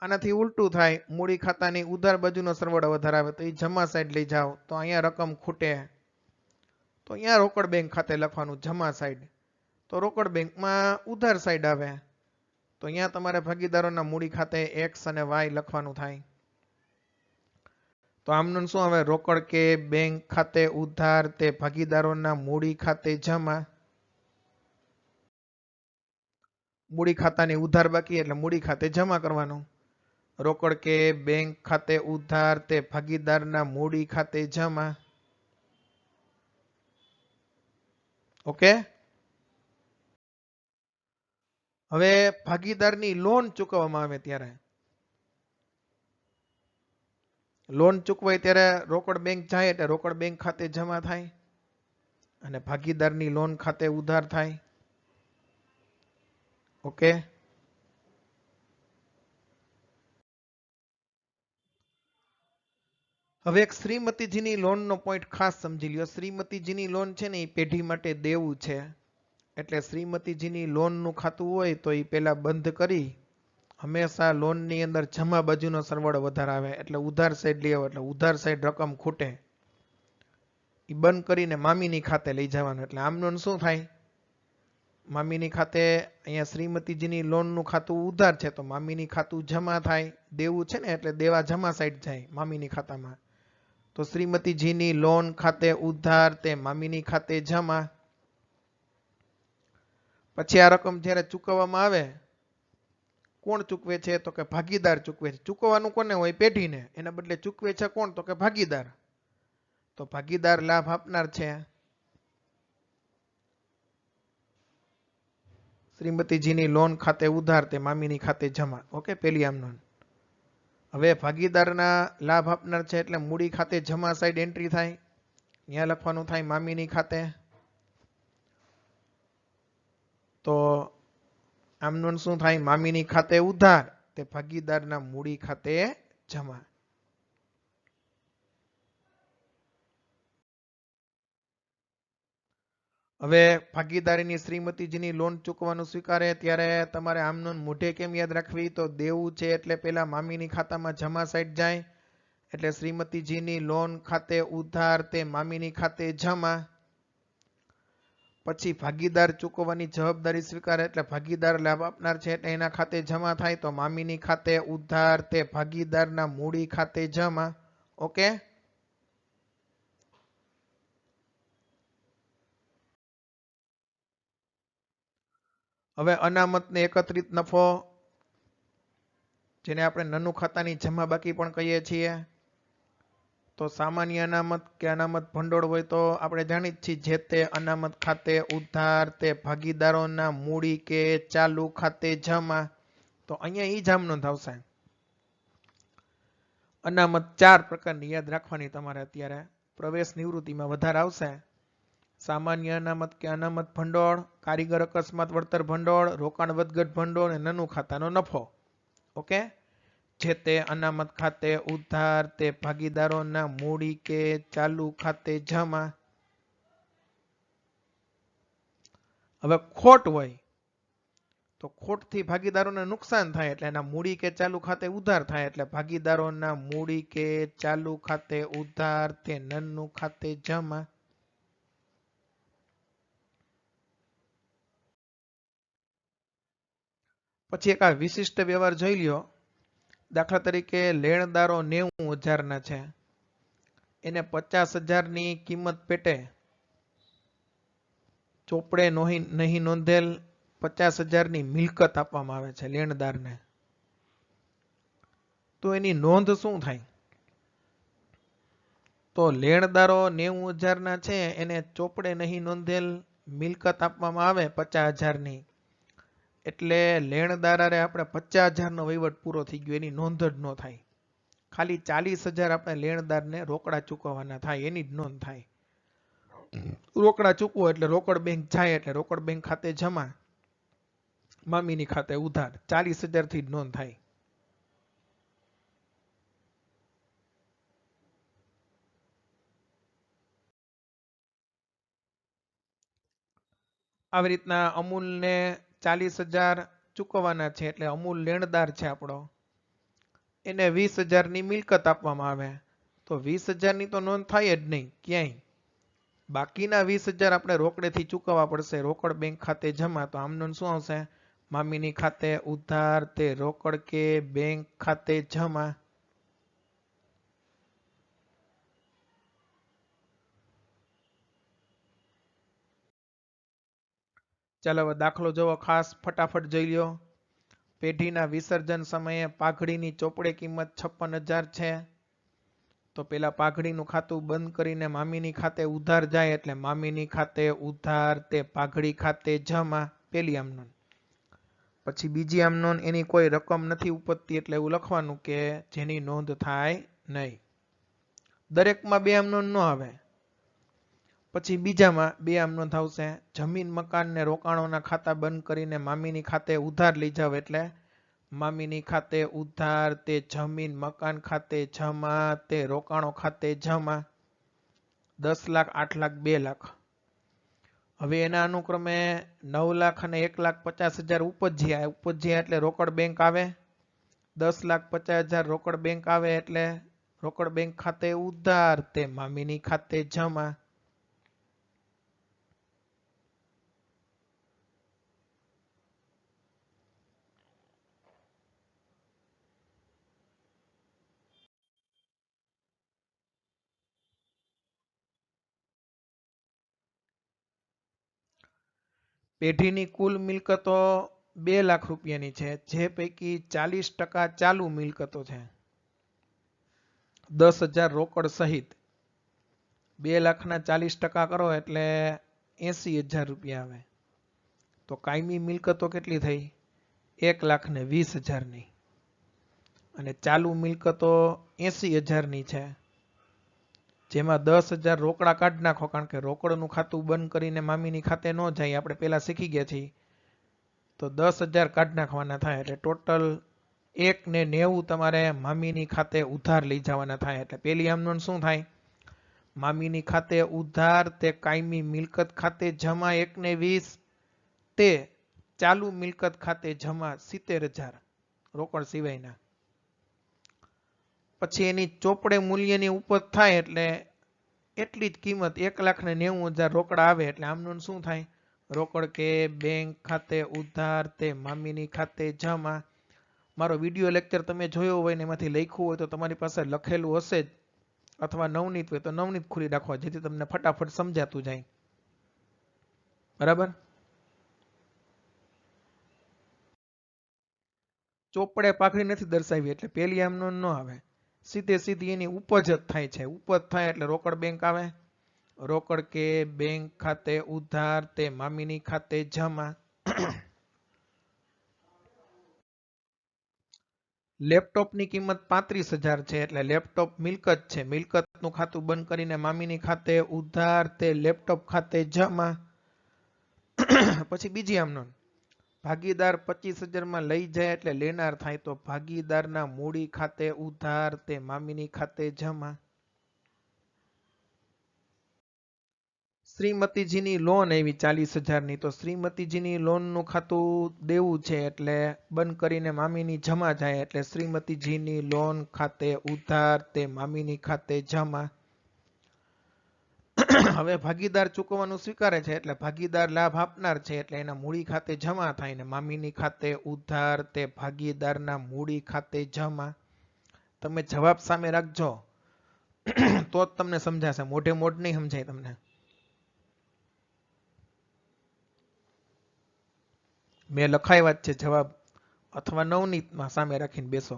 આનાથી ઉલટું થાય. મૂડી ખાતાની ઉધાર બાજુનો સરવાળો વધારે આવે તો એ જમા સાઈડ લઈ જાઓ તો અહીંયા રકમ ખૂટે તો અહીંયા રોકડ બેંક ખાતે લખવાનું જમા સાઈડ. તો રોકડ બેંકમાં ઉધાર સાઈડ આવે તો અહીંયા તમારે ભાગીદારોના મૂડી ખાતે એક્સ અને વાય લખવાનું થાય. તો આમનું શું આવે? રોકડ કે બેંક ખાતે ઉધાર તે ભાગીદારોના મૂડી ખાતે જમા. મૂડી ખાતાની ઉધાર બાકી એટલે મૂડી ખાતે જમા કરવાનું. રોકડ કે બેંક ખાતે ઉધાર તે ભાગીદારના મૂડી ખાતે જમા. ઓકે. હવે ભાગીદારની લોન ચૂકવવામાં આવે ત્યારે લોન ચૂકવાય ત્યારે રોકડ બેંક જાય એટલે રોકડ બેંક ખાતે જમા થાય અને ભાગીદારની લોન ખાતે ઉધાર થાય. ઓકે. હવે એક શ્રીમતીજીની લોનનો પોઈન્ટ ખાસ સમજી લ્યો. શ્રીમતીજીની લોન છે ને એ પેઢી માટે દેવું છે એટલે શ્રીમતીજીની લોનનું ખાતું હોય તો એ પહેલા બંધ કરી હંમેશા લોનની અંદર જમા બાજુનો સરવાળો વધારે આવે, એટલે ઉધાર સાઈડ લઈ આવો એટલે ઉધાર સાઈડ રકમ ખૂટે એ બંધ કરીને મામીની ખાતે લઈ જવાનું. એટલે આમનું શું થાય, મામીની ખાતે અહીંયા શ્રીમતીજીની લોનનું ખાતું ઉધાર છે તો મામીની ખાતું જમા થાય, દેવું છે ને એટલે દેવા જમા સાઈડ જાય મામીની ખાતામાં. તો શ્રીમતીજીની લોન ખાતે ઉધાર તે મામીની ખાતે જમા. પછી આ રકમ જ્યારે ચૂકવવામાં આવે, કોણ ચૂકવે છે તો કે ભાગીદાર ચૂકવે છે. ચૂકવવાનું કોને હોય, પેઢીને. એના બદલે ચૂકવે છે કોણ તો કે ભાગીદાર. તો ભાગીદાર લાભ આપનાર છે શ્રીમતીજીની લોન ખાતે ઉધાર તે મામીની ખાતે જમા. ઓકે, પેલી આમનો. હવે ભાગીદારના લાભ આપનાર છે એટલે મૂડી ખાતે જમા સાઈડ એન્ટ્રી થાય, ત્યાં લખવાનું થાય મામીની ખાતે. તો આમનું શું થાય, મામીની ખાતે ઉધાર તે ભાગીદારના મૂડી ખાતે જમા. હવે ભાગીદારીની શ્રીમતીજીની લોન ચૂકવવાનું સ્વીકારે ત્યારે તમારે આમનું મોઢે કેમ યાદ રાખવી, તો દેવું છે એટલે પેલા મામીની ખાતામાં જમા સાઈડ જાય, એટલે શ્રીમતીજીની લોન ખાતે ઉધાર તે મામીની ખાતે જમા. પછી ભાગીદાર ચૂકવવાની જવાબદારી સ્વીકારે એટલે ભાગીદાર લાભ આપનાર છે એટલે એના ખાતે જમા થાય, તો મામીની ખાતે ઉધાર તે ભાગીદારના મૂડી ખાતે જમા. ઓકે, હવે અનામતને એકત્રિત નફો, જેને આપણે નનુ ખાતાની જમા બાકી પણ કહીએ છીએ. તો સામાન્ય અનામત કે અનામત ભંડોળ હોય તો આપણે જાણી જ છીએ, જે તે અનામત ખાતે ઉધાર તે ભાગીદારોના મૂડી કે ચાલુ ખાતે જમા. તો અહીંયા ઈ જામનો આવશે. અનામત 4 પ્રકારની યાદ રાખવાની તમારે અત્યારે પ્રવેશ નિવૃત્તિમાં વધારે આવશે. સામાન્ય અનામત કે અનામત ભંડોળ, કારીગર અકસ્માત વળતર ભંડોળ, રોકાણ વધઘટ ભંડોળ અને નનુ ખાતાનો નફો. ઓકે, જે તે અનામત ખાતે ઉધાર તે ભાગીદારોના મૂડી કે ચાલુ ખાતે જમા. હવે ખોટ હોય તો ખોટથી ભાગીદારોને નુકસાન થાય એટલે એના મૂડી કે ચાલુ ખાતે ઉધાર થાય, એટલે ભાગીદારોના મૂડી કે ચાલુ ખાતે ઉધાર તે નનુ ખાતે જમા. પછી એક આ વિશિષ્ટ વ્યવહાર જોઈ લ્યો. દાખલા તરીકે લેણદારો 90,000 છે, એને 50,000ની કિંમત પેટે ચોપડે નહીં નોંધેલ 50,000ની મિલકત આપવામાં આવે છે લેણદારને. તો એની નોંધ શું થાય, તો લેણદારો 90,000 છે, એને ચોપડે નહીં નોંધેલ મિલકત આપવામાં આવે 50,000ની, એટલે લેણદારે આપણે 50,000નો વહીવટ પૂરો થઈ ગયો, એની નોંધ જ ન થાય. ખાલી 40,000 આપણે લેણદારને રોકડા ચૂકવવાના થાય, એની જ નોંધ થાય. રોકડા ચૂકવો એટલે રોકડ બેંક જાય એટલે રોકડ બેંક ખાતે જમા, મામીની ખાતે ઉધાર. 40,000 થી જ નોંધ થાય. આવી રીતના અમૂલને 40,000 ચૂકવવાના છે એટલે અમૂલ લેણદાર છે આપણો, એને 20,000ની મિલકત આપવામાં આવે, તો 20,000ની તો નોંધ થાય જ નહીં ક્યાંય. બાકીના 20,000 આપણે રોકડેથી ચૂકવવા પડશે, રોકડ બેંક ખાતે જમા. તો આમનું શું આવશે, મામીની ખાતે ઉધાર તે રોકડ કે બેંક ખાતે જમા. ચાલો હવે દાખલો જોવો, ખાસ ફટાફટ જોઈ લ્યો. પેઢીના વિસર્જન સમયે પાઘડીની ચોપડે કિંમત 56,000 છે, તો પેલા પાઘડીનું ખાતું બંધ કરીને મામીની ખાતે ઉધાર જાય એટલે મામીની ખાતે ઉધાર તે પાઘડી ખાતે જમા. પેલી આમનોન. પછી બીજી આમનોન, એની કોઈ રકમ નથી ઉપજતી એટલે એવું લખવાનું કે જેની નોંધ થાય નહીં. દરેકમાં 2 આમનોન ન આવે. પછી બીજામાં 2 આમનોન આવશે, જમીન મકાન ને રોકાણોના ખાતા બંધ કરીને મામીની ખાતે ઉધાર લઈ જાવ એટલે મામીની ખાતે ઉધાર તે જમીન મકાન ખાતે જમા તે રોકાણો ખાતે જમા. 10 લાખ, 8 લાખ, 2 લાખ. હવે એના અનુક્રમે 9 લાખ અને 1,50,000 ઉપજ્યા એટલે રોકડ બેંક આવે, 10,50,000 રોકડ બેંક આવે એટલે રોકડ બેંક ખાતે ઉધાર તે મામીની ખાતે જમા. પેઢીની કુલ મિલકતો 2 લાખ રૂપિયાની છે, જે પૈકી 40% ચાલુ મિલકતો છે. 10,000 રોકડ સહિત 2 લાખના 40% કરો એટલે 80,000 રૂપિયા આવે. તો કાયમી મિલકતો કેટલી થઈ? 1,20,000 ની. અને ચાલુ મિલકતો 80,000 ની છે, જેમાં 10,000 રોકડા કાઢી નાખો, કારણ કે રોકડનું ખાતું બંધ કરીને મામીની ખાતે ન જાય, આપણે પહેલા શીખી ગયા છીએ. તો 10,000 કાઢી નાખવાના થાય એટલે ટોટલ 1,90 તમારે મામીની ખાતે ઉધાર લઈ જવાના થાય. એટલે પેલી આમનોંધ શું થાય? મામીની ખાતે ઉધાર તે કાયમી મિલકત ખાતે જમા 1,20 તે ચાલુ મિલકત ખાતે જમા 70,000 રોકડ સિવાયના. પછી એની ચોપડે મૂલ્યની ઉપજ થાય એટલે એટલી જ કિંમત 1,90,000 રોકડા આવે એટલે આમનું શું થાય? રોકડ કે બેંક ખાતે ઉધાર તે મામીની ખાતે જમા. મારો વિડિયો લેક્ચર તમે જોયો હોય ને એમાંથી લખ્યું હોય તો તમારી પાસે લખેલું હશે જ, અથવા નવનીત હોય તો નવનીત ખુલી રાખો, જેથી તમને ફટાફટ સમજાતું જાય. બરાબર? ચોપડે પાઘડી નથી દર્શાવી એટલે પેલી આમનો ન આવે, સીધી એની ઉપજ જ થાય છે. ઉપજ થાય એટલે રોકડ બેંક આવે. રોકડ કે બેંક ખાતે ઉધાર તે મામીની ખાતે જમા. લેપટોપની કિંમત 35,000 છે એટલે લેપટોપ મિલકત છે, મિલકતનું ખાતું બંધ કરીને મામીની ખાતે ઉધાર તે લેપટોપ ખાતે જમા. પછી બીજી આમનો, ભાગીદાર 25,000 માં લઈ જાય એટલે લેનાર થાય, તો ભાગીદારના મૂડી ખાતે ઉધાર તે મામીની ખાતે જમા. શ્રીમતીજીની લોન આવી 40,000 ની, તો શ્રીમતીજીની લોનનું ખાતું દેવું છે એટલે બંધ કરીને મામીની જમા જાય એટલે શ્રીમતીજીની લોન ખાતે ઉધાર તે મામીની ખાતે જમા. હવે ભાગીદાર ચૂકવવાનું સ્વીકારે છે એટલે ભાગીદાર લાભ આપનાર છે એટલે એના મૂડી ખાતે જમા થાય, ને મામીની ખાતે ઉધાર તે ભાગીદારના મૂડી ખાતે જમા. તમે જવાબ સામે રાખજો તો જ તમને સમજાશે, મોઢે મોઢ નહીં સમજાય તમને. મેં લખાવ્યા જ છે જવાબ, અથવા નવનીતમાં સામે રાખીને બેસો.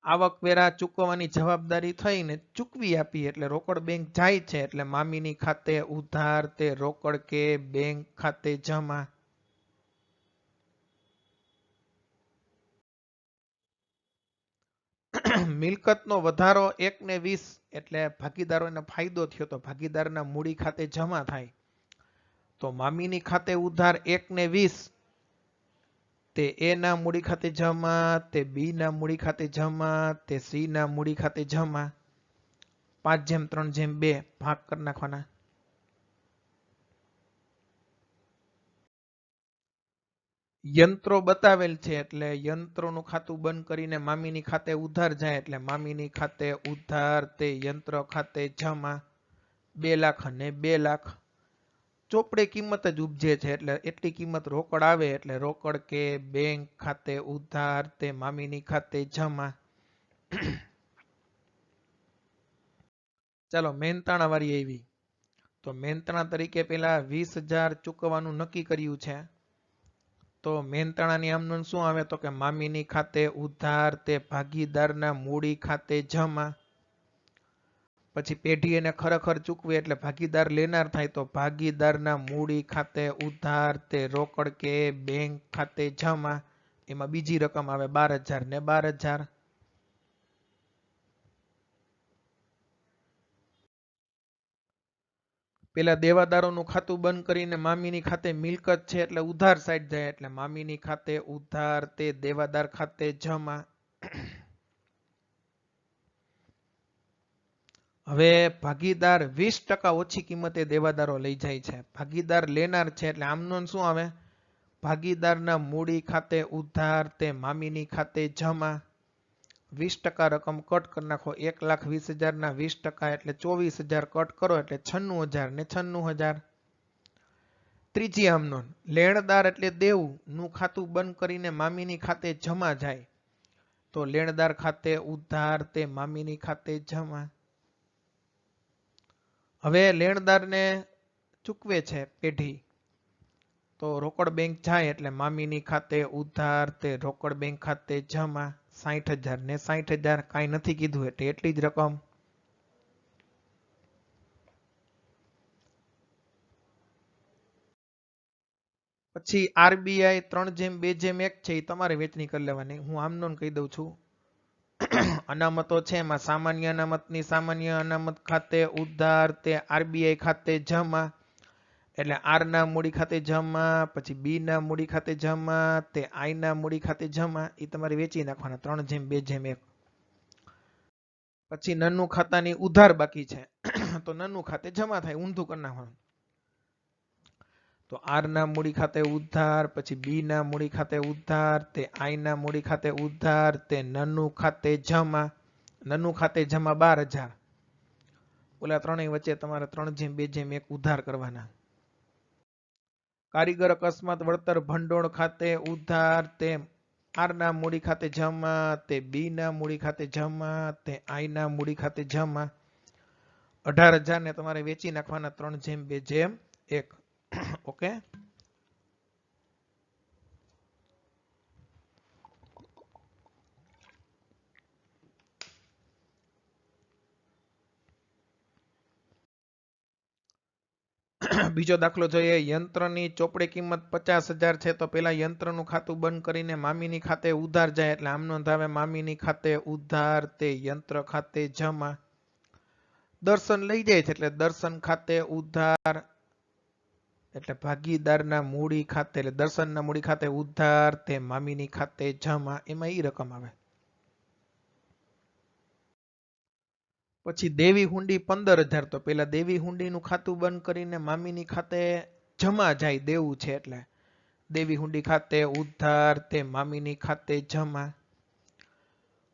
આવકવેરા ચૂકવવાની જવાબદારી થઈને ચૂકવી આપી એટલે રોકડ બેંક જાય છે એટલે મામીની ખાતે ઉધાર તે રોકડ કે બેંક ખાતે જમા. મિલકતનો વધારો 1,20 એટલે ભાગીદારોને ફાયદો થયો, તો ભાગીદારના મૂડી ખાતે જમા થાય. તો મામીની ખાતે ઉધાર 1,20 તે એ ના મૂડી ખાતે જમા, તે બી ના મૂડી ખાતે જમા, તે સી ના મૂડી ખાતે જમા. 5:3:2 ભાગ કરી નાખવાના. યંત્રો બતાવેલ છે એટલે યંત્રોનું ખાતું બંધ કરીને મામીની ખાતે ઉધાર જાય એટલે મામીની ખાતે ઉધાર તે યંત્ર ખાતે જમા. 2 લાખ અને 2 લાખ. ચોપડે કિંમત જ ઉપજે છે એટલે એટલી કિંમત રોકડ આવે એટલે રોકડ કે બેંક ખાતે ઉધાર તે મામીની ખાતે જમા. ચાલો મહેનતાણા વાળી આવી. તો મહેનતાણા તરીકે પેલા 20,000 ચૂકવવાનું નક્કી કર્યું છે. તો મહેનતાણાની આમનોંધ શું આવે? તો કે મામીની ખાતે ઉધાર તે ભાગીદારના મૂડી ખાતે જમા. પછી પેઢી એને ખરેખર ચૂકવે એટલે ભાગીદાર લેનાર થાય, તો ભાગીદારના મૂડી ખાતે ઉધાર તે રોકડ કે બેંક ખાતે જમા. એમાં બીજી રકમ આવે 12,000 ને 12,000. પેલા દેવાદારોનું ખાતું બંધ કરીને મામીની ખાતે મિલકત છે એટલે ઉધાર સાઈડ જાય એટલે મામીની ખાતે ઉધાર તે દેવાદાર ખાતે જમા. હવે ભાગીદાર 20% ઓછી કિંમતે દેવાદારો લઈ જાય છે. ભાગીદાર લેનાર છે એટલે આમનો શું આવે? ભાગીદારના મૂડી ખાતે ઉધાર તે મામીની ખાતે જમા. 20% રકમ કટ કરી નાખો. 1,20,000 ના 20% એટલે 24,000 કટ કરો એટલે 96,000 ને 96,000. ત્રીજી આમ નોંધ, લેણદાર એટલે દેવું નું ખાતું બંધ કરીને મામીની ખાતે જમા જાય તો લેણદાર ખાતે ઉધાર તે મામીની ખાતે જમા. હવે લેણદારને ચૂકવે છે પેઢી તો રોકડ બેંક જાય એટલે મામીની ખાતે ઉધાર તે રોકડ બેંક ખાતે જમા. 60,000 ને 60,000 કાંઈ નથી કીધું એટલે એટલી જ રકમ. પછી આરબીઆઈ 3:2:1 છે એ તમારે વેચણી કરી લેવાની. હું આમનો કહી દઉં છું. અનામતો છે એમાં સામાન્ય અનામતની સામાન્ય અનામત ખાતે ઉધાર તે આરબીઆઈ ખાતે જમા એટલે આર ના મૂડી ખાતે જમા, પછી બી ના મૂડી ખાતે જમા, તે આઈ ના મૂડી ખાતે જમા. એ તમારે વેચી નાખવાના 3:2:1. પછી નન્નું ખાતાની ઉધાર બાકી છે તો નન્નું ખાતે જમા થાય, ઊંધું કરી નાખવાનું. તો આર ના મૂડી ખાતે ઉધાર, પછી બી ના મૂડી ખાતે ઉધાર, તે આઈ ના મૂડી ખાતે ઉધાર, તે નન્નું ખાતે જમા. નન્નું ખાતે જમા 12,000. ઓલા ત્રણેય વચ્ચે તમારે 3:2:1 ઉધાર કરવાના. કારીગર અકસ્માત વળતર ભંડોળ ખાતે ઉધાર તે આર ના મૂડી ખાતે જમા, તે બી ના મૂડી ખાતે જમા, તે આઈ ના મૂડી ખાતે જમા. 18,000 ને તમારે વેચી નાખવાના 3:2:1. ઓકે. બીજો દાખલો જોઈએ. યંત્રની ચોપડી કિંમત 50,000 છે તો પેલા યંત્રનું ખાતું બંધ કરીને મામીની ખાતે ઉધાર જાય એટલે આમ નોંધાવે મામીની ખાતે ઉધાર તે યંત્ર ખાતે જમા. દર્શન લઈ જાય છે એટલે દર્શન ખાતે ઉધાર એટલે ભાગીદારના મૂડી ખાતે એટલે દર્શનના મૂડી ખાતે ઉધાર તે મામીની ખાતે જમા. એમાં ઈ રકમ આવે. પછી દેવી હુંડી 15,000 તો પેલા દેવી હુંડીનું ખાતું બંધ કરીને મામીની ખાતે જમા જાય દેવું છે એટલે દેવી હુંડી ખાતે ઉધાર તે મામીની ખાતે જમા.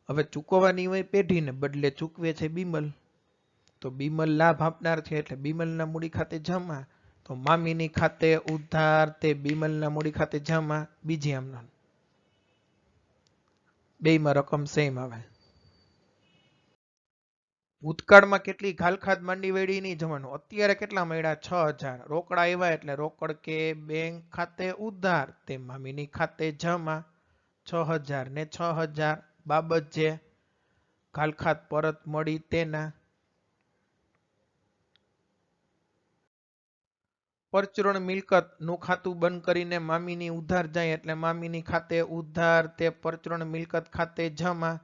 હવે ચૂકવવાની હોય પેઢીને બદલે ચૂકવે છે બીમલ તો બીમલ લાભ આપનાર છે એટલે બીમલના મૂડી ખાતે જમા તો મામીની ખાતે ઉધાર તે બીમલના મૂડી ખાતે જમા. બીજી આમનો બેયમાં રકમ સેમ આવે. ભૂતકાળમાં કેટલી ઘાલખાદ માંડી વેડી નહીં જવાનું. અત્યારે કેટલા મળ્યા? 6,000. રોકડા આવ્યા એટલે રોકડ કે બેંક ખાતે ઉધાર તે મામીની ખાતે જમા. 6,000 ને 6,000 બાબત જે ઘાલખાદ પરત મળી તેના. પરચુરણ મિલકત નું ખાતું બંધ કરીને મામીની ઉધાર જાય એટલે મામીની ખાતે ઉધાર તે પરચુરણ મિલકત ખાતે જમા.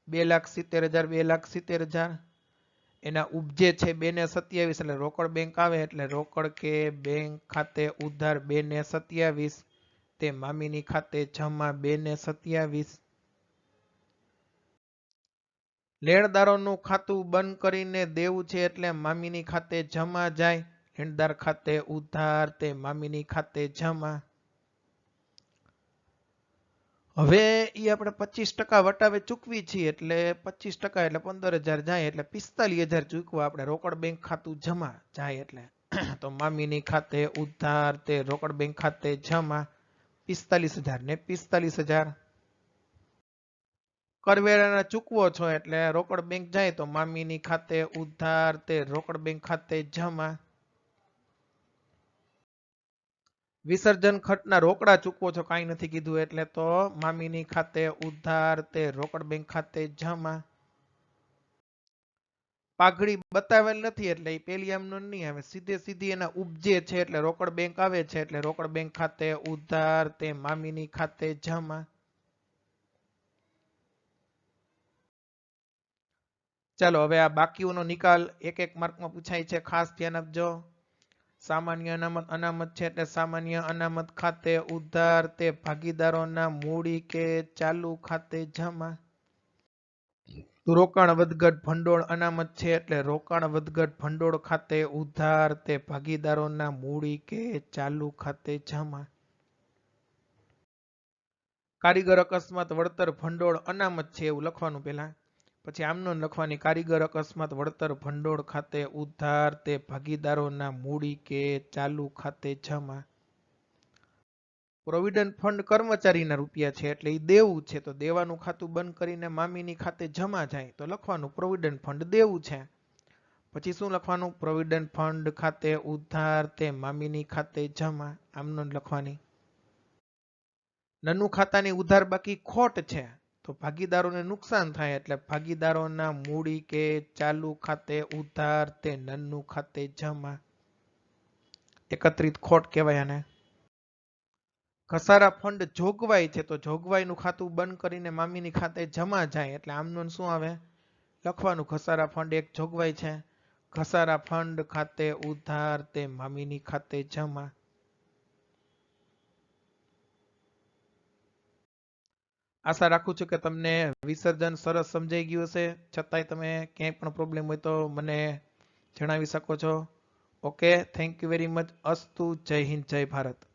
2,70,000 2,70,000. એના ઉપજે છે 2,27 એટલે રોકડ બેંક આવે એટલે રોકડ કે બેંક ખાતે ઉધાર 2,27 તે મામીની ખાતે જમા 2,27. લેણદારોનું ખાતું બંધ કરીને દેવું છે એટલે મામીની ખાતે જમા જાય. લેણદાર ખાતે ઉધાર તે મામીની ખાતે જમા. હવે એ આપણે 25% વટાવે ચૂકવી છીએ એટલે 25% એટલે 15,000 જાય એટલે 45,000 ચૂકવા આપણે રોકડ બેંક ખાતું જમા જાય એટલે તો મામીની ખાતે ઉધાર તે રોકડ બેંક ખાતે જમા 45,000 ને 45,000. કરવેરાના ચૂકવો છો એટલે રોકડ બેંક જાય તો મામીની ખાતે ઉધાર તે રોકડ બેંક ખાતે જમા. વિસર્જન ખર્ચના રોકડા ચૂકવો છો કાંઈ નથી કીધું એટલે તો મામીની ખાતે ઉધાર તે રોકડ બેંક ખાતે જમા. પાઘડી બતાવેલ નથી એટલે પેલી આમનો નહીં આવે. સીધે સીધી એના ઉપજે છે એટલે રોકડ બેંક આવે છે એટલે રોકડ બેંક ખાતે ઉધાર તે મામીની ખાતે જમા. ચાલો હવે આ બાકીઓનો નિકાલ એક એક માર્કમાં પૂછાય છે, ખાસ ધ્યાન આપજો. સામાન્ય અનામત અનામત છે એટલે સામાન્ય અનામત ખાતે ઉધાર તે ભાગીદારોના મૂડી કે ચાલુ ખાતે જમા. રોકાણ વધઘટ ભંડોળ અનામત છે એટલે રોકાણ વધઘટ ભંડોળ ખાતે ઉધાર તે ભાગીદારોના મૂડી કે ચાલુ ખાતે જમા. કારીગર અકસ્માત વળતર ભંડોળ અનામત છે એવું લખવાનું પહેલા. પછી આમનો લખવાની કારીગર અકસ્માત વળતર ભંડોળ ખાતે ઉધાર તે ભાગીદારોના મૂડી કે ચાલુ ખાતે જમા. પ્રોવિડન્ટ ફંડ કર્મચારીના રૂપિયા છે એટલે એ દેવું છે, તો દેવાનું ખાતું બંધ કરીને મામીની ખાતે જમા જાય તો લખવાનું પ્રોવિડન્ટ ફંડ દેવું છે. પછી શું લખવાનું? પ્રોવિડન્ટ ફંડ ખાતે ઉધાર તે મામીની ખાતે જમા. આમનો લખવાની. નનું ખાતાની ઉધાર બાકી ખોટ છે તો ભાગીદારોને નુકસાન થાય એટલે ભાગીદારોના મૂડી કે ચાલુ ખાતે ઉધાર તે નનું ખાતે જમા. એકત્રિત ખોટ કહેવાય આને. ઘસારા ફંડ જોગવાઈ છે તો જોગવાઈનું ખાતું બંધ કરીને મામીની ખાતે જમા જાય એટલે આમનું શું આવે? લખવાનું ઘસારા ફંડ એક જોગવાઈ છે. ઘસારા ફંડ ખાતે ઉધાર તે મામીની ખાતે જમા. આશા રાખું છું કે તમને વિસર્જન સરસ સમજાઈ ગયું હશે. છતાંય તમે ક્યાંય પણ પ્રોબ્લેમ હોય તો મને જણાવી શકો છો. Okay, thank you very much. અસ્તુ. જય હિન્દ, જય ભારત.